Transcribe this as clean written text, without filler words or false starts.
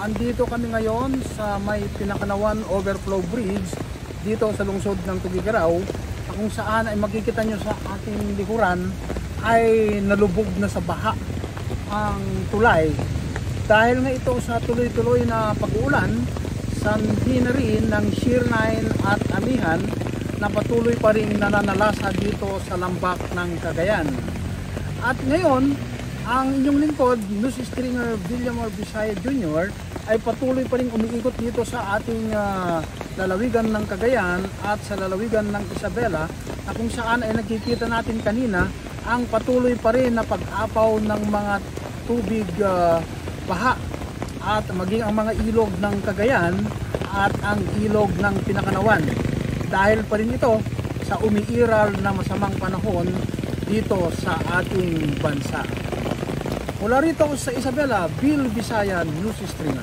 andito kami ngayon sa may Pinakanawan Overflow Bridge dito sa lungsod ng Tugigaraw, kung saan ay makikita nyo sa ating likuran ay nalubog na sa baha ang tulay. Dahil nga ito sa tuloy-tuloy na pag-uulan, sanhi na rin ng Shear 9 at Amihan na patuloy pa rin nananalasa dito sa lambak ng Cagayan. At ngayon, ang inyong lingkod, News Stringer Villamor Bisaya Jr. ay patuloy pa rin umiikot dito sa ating lalawigan ng Cagayan at sa lalawigan ng Isabela, na kung saan ay nakikita natin kanina ang patuloy pa rin na pag-apaw ng mga tubig baha at maging ang mga ilog ng Cagayan at ang ilog ng Pinakanawan. Dahil pa rin ito sa umiiral na masamang panahon dito sa ating bansa. Mula rito sa Isabela, Bill Bisaya, News Stringer.